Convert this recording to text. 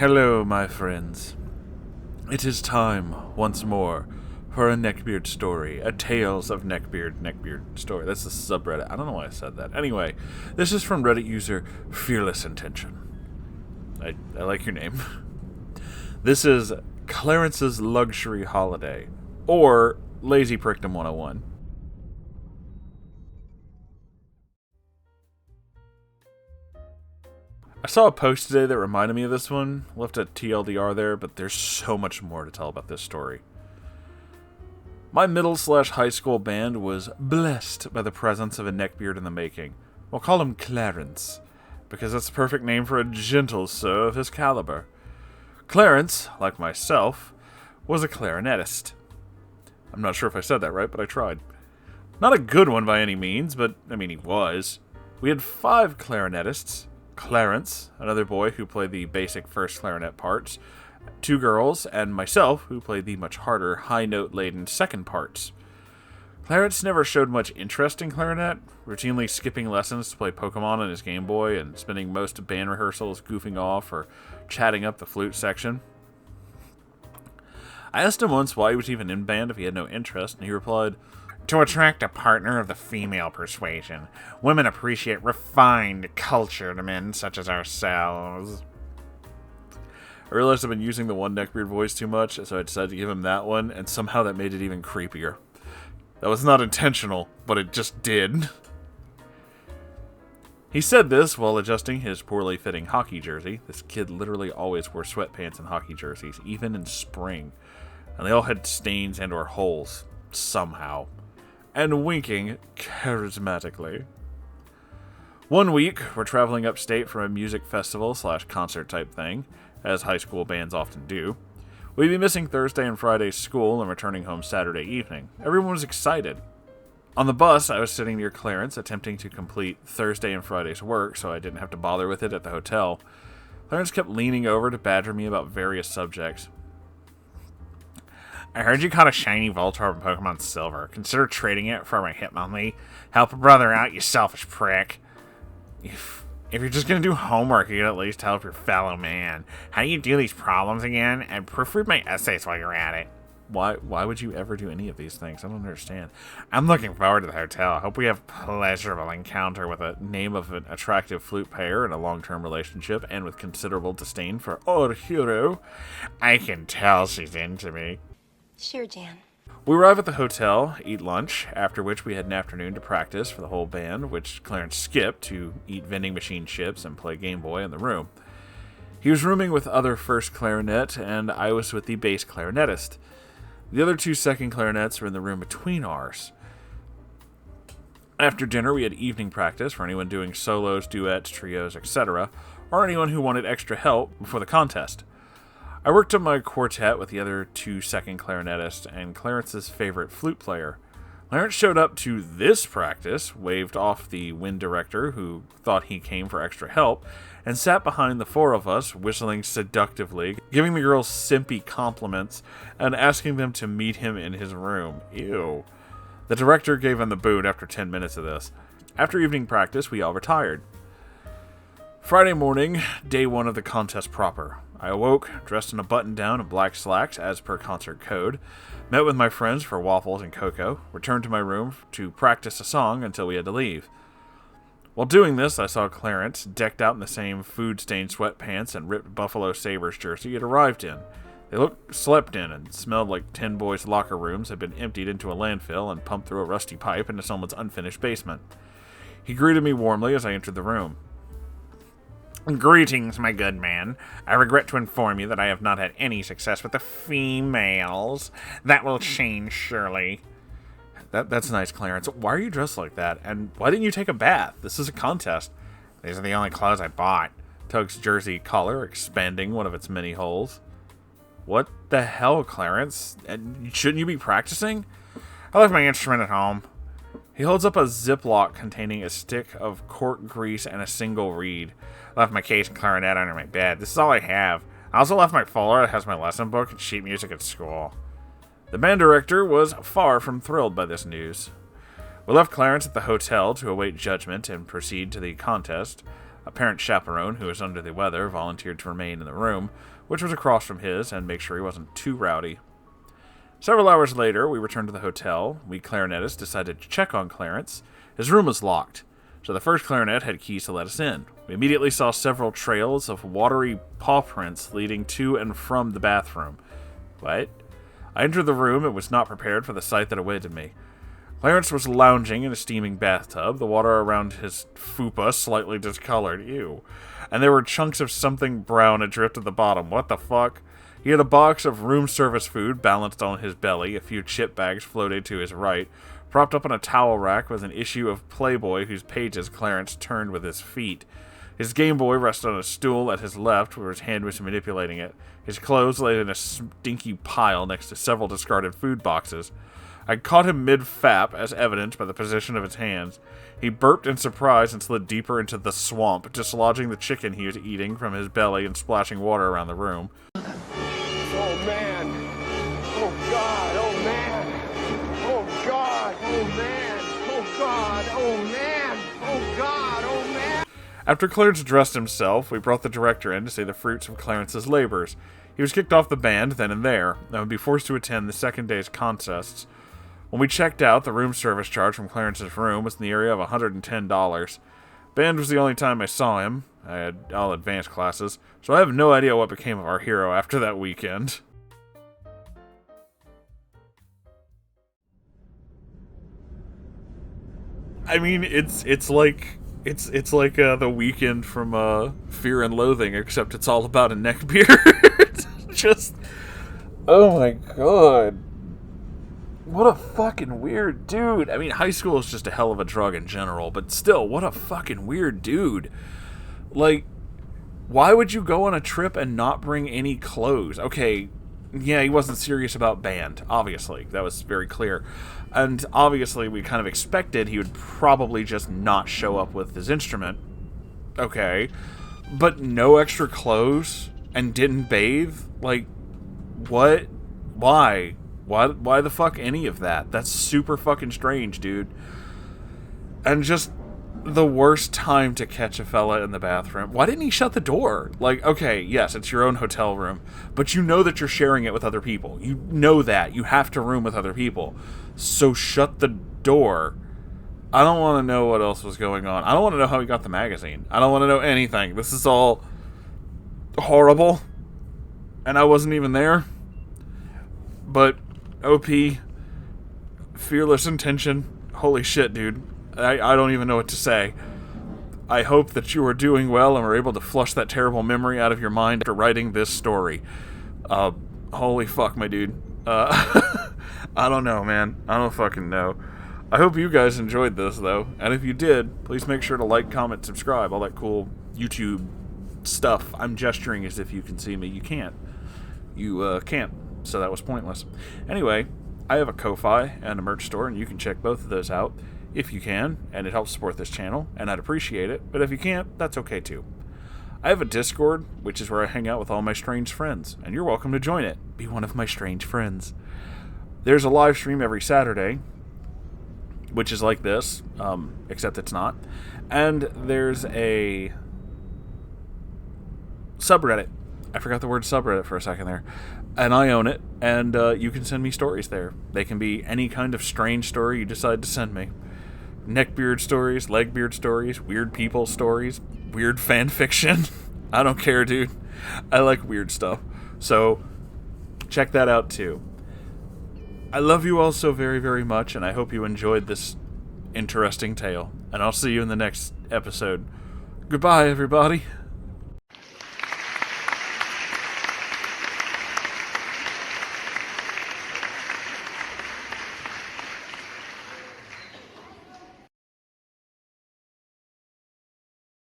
Hello, my friends. It is time, once more, for a Neckbeard story. A Tales of Neckbeard story. That's the subreddit. I don't know why I said that. Anyway, this is from Reddit user Fearless Intention. I like your name. This is Clarence's Luxury Holiday, or Lazy Prickdom 101. I saw a post today that reminded me of this one. Left a TLDR there, but there's so much more to tell about this story. My middle/high school band was blessed by the presence of a neckbeard in the making. We'll call him Clarence, because that's the perfect name for a gentle sir of his caliber. Clarence, like myself, was a clarinetist. I'm not sure if I said that right, but I tried. Not a good one by any means, but, he was. We had 5 clarinetists. Clarence, another boy who played the basic first clarinet parts, 2 girls, and myself, who played the much harder, high-note-laden second parts. Clarence never showed much interest in clarinet, routinely skipping lessons to play Pokemon on his Game Boy and spending most band rehearsals goofing off or chatting up the flute section. I asked him once why he was even in band if he had no interest, and he replied, "To attract a partner of the female persuasion. Women appreciate refined, cultured men such as ourselves." I realized I've been using the one neckbeard voice too much, so I decided to give him that one, and somehow that made it even creepier. That was not intentional, but it just did. He said this while adjusting his poorly fitting hockey jersey. This kid literally always wore sweatpants and hockey jerseys, even in spring. And they all had stains and or holes, somehow. And winking charismatically. One week, we're traveling upstate for a music festival/concert type thing, as high school bands often do. We'd be missing Thursday and Friday's school and returning home Saturday evening. Everyone was excited. On the bus, I was sitting near Clarence, attempting to complete Thursday and Friday's work so I didn't have to bother with it at the hotel. Clarence kept leaning over to badger me about various subjects. "I heard you caught a shiny Voltorb in Pokemon Silver. Consider trading it for my Hitmonlee. Help a brother out, you selfish prick. If you're just gonna do homework, you can at least help your fellow man. How do you do these problems again? And proofread my essays while you're at it." Why would you ever do any of these things? I don't understand. "I'm looking forward to the hotel. I hope we have a pleasurable encounter with a name of an attractive flute player in a long-term relationship and with considerable disdain for our hero. I can tell she's into me." Sure, Jan. We arrive at the hotel, eat lunch, after which we had an afternoon to practice for the whole band, which Clarence skipped to eat vending machine chips and play Game Boy in the room. He was rooming with other first clarinet, and I was with the bass clarinetist. The other 2 second clarinets were in the room between ours. After dinner, we had evening practice for anyone doing solos, duets, trios, etc., or anyone who wanted extra help before the contest. I worked on my quartet with the other 2 second clarinetists and Clarence's favorite flute player. Clarence showed up to this practice, waved off the wind director who thought he came for extra help, and sat behind the 4 of us, whistling seductively, giving the girls simpy compliments, and asking them to meet him in his room. Ew. The director gave him the boot after 10 minutes of this. After evening practice, we all retired. Friday morning, day 1 of the contest proper. I awoke, dressed in a button-down and black slacks as per concert code, met with my friends for waffles and cocoa, returned to my room to practice a song until we had to leave. While doing this, I saw Clarence, decked out in the same food-stained sweatpants and ripped Buffalo Sabres jersey he had arrived in. They looked slept in and smelled like 10 boys' locker rooms had been emptied into a landfill and pumped through a rusty pipe into someone's unfinished basement. He greeted me warmly as I entered the room. "Greetings, my good man. I regret to inform you that I have not had any success with the females. That will change, surely." That's nice, Clarence. Why are you dressed like that? And why didn't you take a bath? This is a contest. "These are the only clothes I bought." Tug's jersey collar expanding one of its many holes. "What the hell, Clarence? And shouldn't you be practicing?" "I left my instrument at home." He holds up a Ziploc containing a stick of cork grease and a single reed. "I left my case and clarinet under my bed. This is all I have. I also left my folder that has my lesson book and sheet music at school." The band director was far from thrilled by this news. We left Clarence at the hotel to await judgment and proceed to the contest. A parent chaperone, who was under the weather, volunteered to remain in the room, which was across from his, and make sure he wasn't too rowdy. Several hours later, we returned to the hotel. We clarinetists decided to check on Clarence. His room was locked, so the first clarinet had keys to let us in. We immediately saw several trails of watery paw prints leading to and from the bathroom. What? I entered the room and was not prepared for the sight that awaited me. Clarence was lounging in a steaming bathtub, the water around his fupa slightly discolored. Ew. And there were chunks of something brown adrift at the bottom. What the fuck? He had a box of room service food balanced on his belly, a few chip bags floated to his right. Propped up on a towel rack was an issue of Playboy whose pages Clarence turned with his feet. His Game Boy rested on a stool at his left where his hand was manipulating it. His clothes lay in a stinky pile next to several discarded food boxes. I caught him mid-fap, as evidenced by the position of his hands. He burped in surprise and slid deeper into the swamp, dislodging the chicken he was eating from his belly and splashing water around the room. Oh, man. Oh, God. Oh, man. Oh, God. Oh, man. Oh, God. Oh, man. Oh, God. Oh, man. After Clarence dressed himself, we brought the director in to see the fruits of Clarence's labors. He was kicked off the band then and there, and would be forced to attend the second day's contests. When we checked out, the room service charge from Clarence's room was in the area of $110. Band was the only time I saw him. I had all advanced classes, so I have no idea what became of our hero after that weekend. I mean, it's like the weekend from Fear and Loathing, except it's all about a neckbeard. Just, oh my god. What a fucking weird dude. I mean, high school is just a hell of a drug in general, but still, what a fucking weird dude. Like, why would you go on a trip and not bring any clothes? Okay, yeah, he wasn't serious about band, obviously. That was very clear. And obviously, we kind of expected he would probably just not show up with his instrument. Okay. But no extra clothes and didn't bathe? Like, what? Why? Why the fuck any of that? That's super fucking strange, dude. And just the worst time to catch a fella in the bathroom. Why didn't he shut the door? Like, okay, yes, it's your own hotel room, but you know that you're sharing it with other people. You know that. You have to room with other people. So shut the door. I don't want to know what else was going on. I don't want to know how he got the magazine. I don't want to know anything. This is all horrible. And I wasn't even there. But OP, fearless intention. Holy shit, dude. I don't even know what to say. I hope that you are doing well and were able to flush that terrible memory out of your mind after writing this story. Holy fuck, my dude. I don't know, man. I don't fucking know. I hope you guys enjoyed this, though. And if you did, please make sure to like, comment, subscribe. All that cool YouTube stuff. I'm gesturing as if you can see me. You can't. You can't. So that was pointless. Anyway, I have a Ko-Fi and a merch store, and you can check both of those out if you can, and it helps support this channel, and I'd appreciate it. But if you can't, that's okay too. I have a Discord, which is where I hang out with all my strange friends, and you're welcome to join it. Be one of my strange friends. There's a live stream every Saturday, which is like this, except it's not. And there's a subreddit. I forgot the word subreddit for a second there. And I own it, and you can send me stories there. They can be any kind of strange story you decide to send me. Neckbeard stories, legbeard stories, weird people stories, weird fan fiction. I don't care, dude. I like weird stuff. So, check that out, too. I love you all so very, very much, and I hope you enjoyed this interesting tale. And I'll see you in the next episode. Goodbye, everybody.